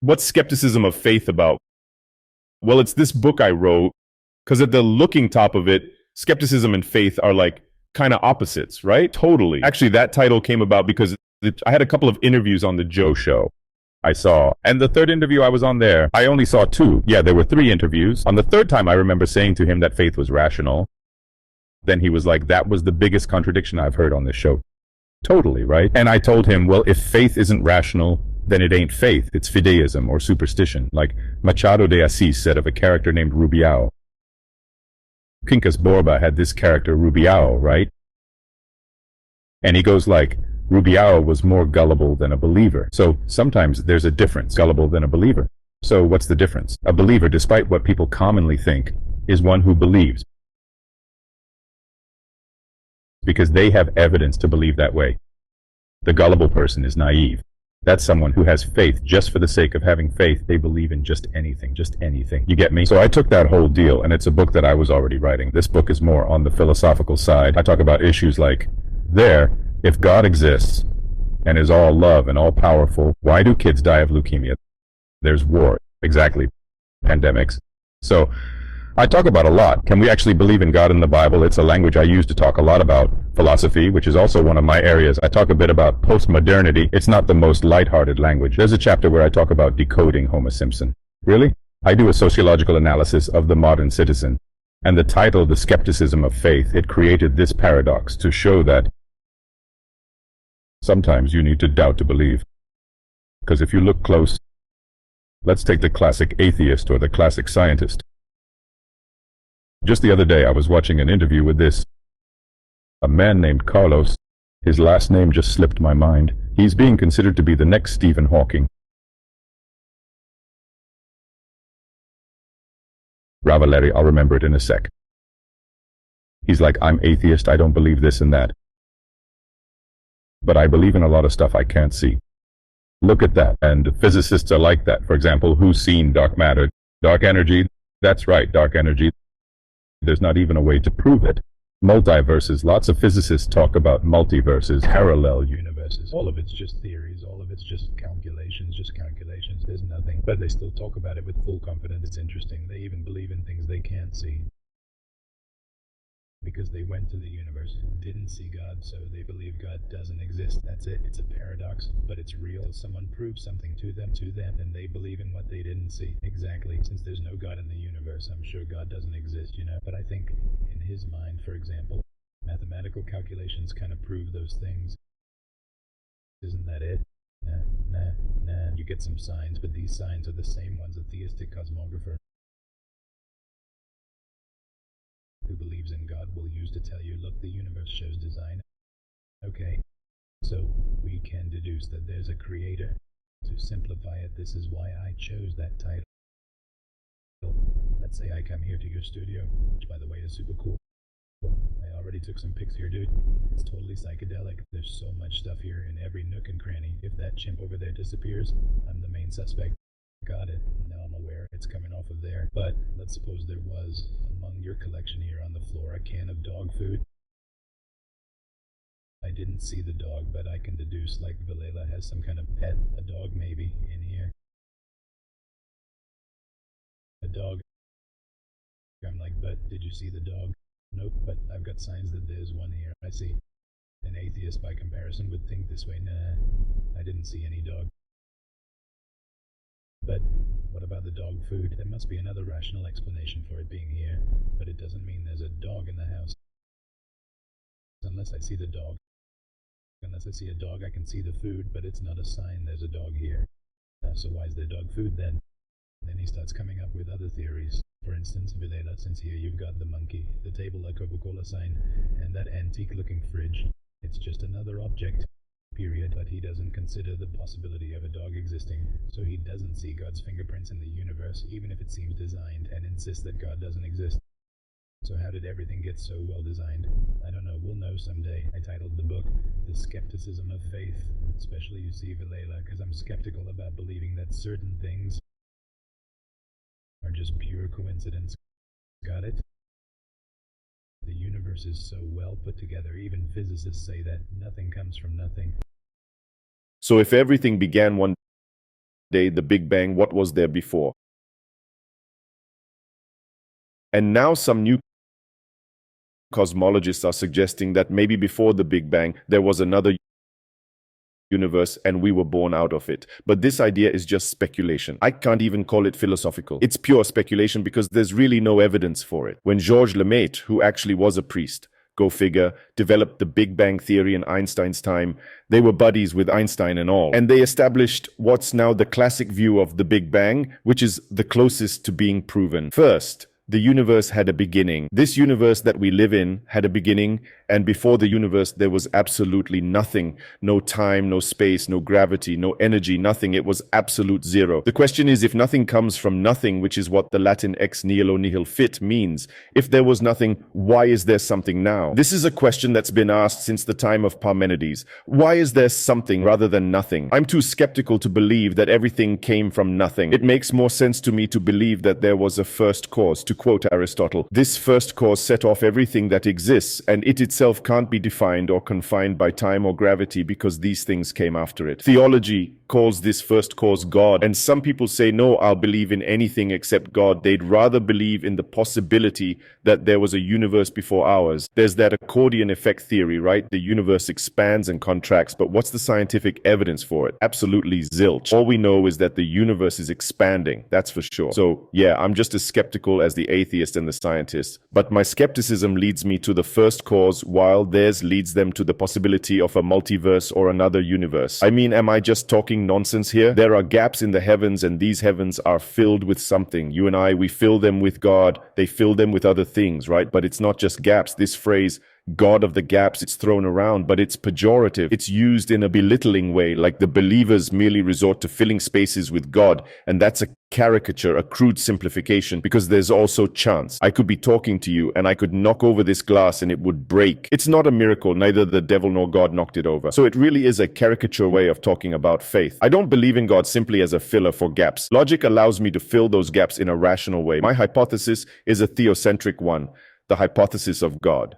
What's skepticism of faith about? Well, it's this book I wrote because at the looking top of it, skepticism and faith are like kind of opposites, right? Totally. Actually, that title came about because I had a couple of interviews on the Joe Show I saw. And the third interview I was on there, I only saw two. Yeah, there were three interviews. On the third time, I remember saying to him that faith was rational. Then he was like, that was the biggest contradiction I've heard on this show. Totally, right? And I told him, well, if faith isn't rational, then it ain't faith. It's fideism or superstition. Like Machado de Assis said of a character named Rubiao. Quincas Borba had this character Rubiao, right? And he goes like, Rubiao was more gullible than a believer. So sometimes there's a difference, gullible than a believer. So what's the difference? A believer, despite what people commonly think, is one who believes because they have evidence to believe that way. The gullible person is naive. That's someone who has faith just for the sake of having faith. They believe in just anything, just anything. You get me? So I took that whole deal, and it's a book that I was already writing. This book is more on the philosophical side. I talk about issues like, if God exists and is all love and all powerful, why do kids die of leukemia? There's war. Exactly. Pandemics. So I talk about a lot. Can we actually believe in God in the Bible? It's a language I use to talk a lot about philosophy, which is also one of my areas. I talk a bit about postmodernity. It's not the most lighthearted language. There's a chapter where I talk about decoding Homer Simpson. Really? I do a sociological analysis of the modern citizen. And the title, The Skepticism of Faith, it created this paradox to show that sometimes you need to doubt to believe. Because if you look close, let's take the classic atheist or the classic scientist. Just the other day, I was watching an interview with a man named Carlos. His last name just slipped my mind. He's being considered to be the next Stephen Hawking. Ravaleri, I'll remember it in a sec. He's like, I'm atheist, I don't believe this and that. But I believe in a lot of stuff I can't see. Look at that. And physicists are like that. For example, who's seen dark matter? Dark energy? That's right, dark energy. There's not even a way to prove it. Multiverses. Lots of physicists talk about multiverses, parallel universes. All of it's just theories. All of it's just calculations, There's nothing. But they still talk about it with full confidence. It's interesting. They even believe in things they can't see. Because they went to the universe, didn't see God, so they believe God doesn't exist. That's it. It's a paradox, but it's real. Someone proves something to them, and they believe in what they didn't see. Exactly. Since there's no God in the universe, I'm sure God doesn't exist, But I think in his mind, for example, mathematical calculations kind of prove those things. Isn't that it? Nah. You get some signs, but these signs are the same ones a theistic cosmographer who believes in God will use to tell you, look, the universe shows design. Okay, so we can deduce that there's a creator. To simplify it, this is why I chose that title. Let's say I come here to your studio, which by the way is super cool. I already took some pics here, dude. It's totally psychedelic. There's so much stuff here in every nook and cranny. If that chimp over there disappears, I'm the main suspect. Got it. Now I'm aware it's coming off of there. But let's suppose there was, among your collection here on the floor, a can of dog food. I didn't see the dog, but I can deduce like Vilela has some kind of pet, a dog maybe, in here. A dog. I'm like, but did you see the dog? Nope, but I've got signs that there's one here. I see. An atheist by comparison would think this way. Nah, I didn't see any dog. But what about the dog food? There must be another rational explanation for it being here, but it doesn't mean there's a dog in the house. Unless I see the dog. Unless I see a dog, I can see the food, but it's not a sign there's a dog here. So why is there dog food then? Then he starts coming up with other theories. For instance, Vilela, since here you've got the monkey, the table, a Coca-Cola sign, and that antique-looking fridge. It's just another object. Period, but he doesn't consider the possibility of a dog existing, so he doesn't see God's fingerprints in the universe, even if it seems designed, and insists that God doesn't exist. So how did everything get so well designed? I don't know, we'll know someday. I titled the book, The Skepticism of Faith, especially you see Vilela, because I'm skeptical about believing that certain things are just pure coincidence. Got it? The universe is so well put together, even physicists say that nothing comes from nothing. So if everything began one day, the Big Bang, what was there before? And now some new cosmologists are suggesting that maybe before the Big Bang, there was another universe and we were born out of it. But this idea is just speculation. I can't even call it philosophical. It's pure speculation because there's really no evidence for it. When Georges Lemaitre, who actually was a priest, go figure, developed the Big Bang theory in Einstein's time, they were buddies with Einstein and all. And they established what's now the classic view of the Big Bang, which is the closest to being proven. First, the universe had a beginning. This universe that we live in had a beginning, and before the universe there was absolutely nothing. No time, no space, no gravity, no energy, nothing. It was absolute zero. The question is, if nothing comes from nothing, which is what the Latin ex nihilo nihil fit means, if there was nothing, why is there something now? This is a question that's been asked since the time of Parmenides. Why is there something rather than nothing? I'm too skeptical to believe that everything came from nothing. It makes more sense to me to believe that there was a first cause. To quote Aristotle, this first cause set off everything that exists, and it itself can't be defined or confined by time or gravity because these things came after it. Theology calls this first cause God, and some people say, no, I'll believe in anything except God. They'd rather believe in the possibility that there was a universe before ours. There's that accordion effect theory, right? The universe expands and contracts, but what's the scientific evidence for it? Absolutely zilch. All we know is that the universe is expanding, that's for sure. So yeah, I'm just as skeptical as the atheist and the scientist, but my skepticism leads me to the first cause while theirs leads them to the possibility of a multiverse or another universe. I mean, am I just talking nonsense here? There are gaps in the heavens, and these heavens are filled with something. You and I, we fill them with God, they fill them with other things, right? But it's not just gaps. This phrase, God of the gaps, it's thrown around, but it's pejorative. It's used in a belittling way, like the believers merely resort to filling spaces with God, and that's a caricature, a crude simplification, because there's also chance. I could be talking to you and I could knock over this glass and it would break. It's not a miracle, neither the devil nor God knocked it over. So it really is a caricature way of talking about faith. I don't believe in God simply as a filler for gaps. Logic allows me to fill those gaps in a rational way. My hypothesis is a theocentric one, the hypothesis of God.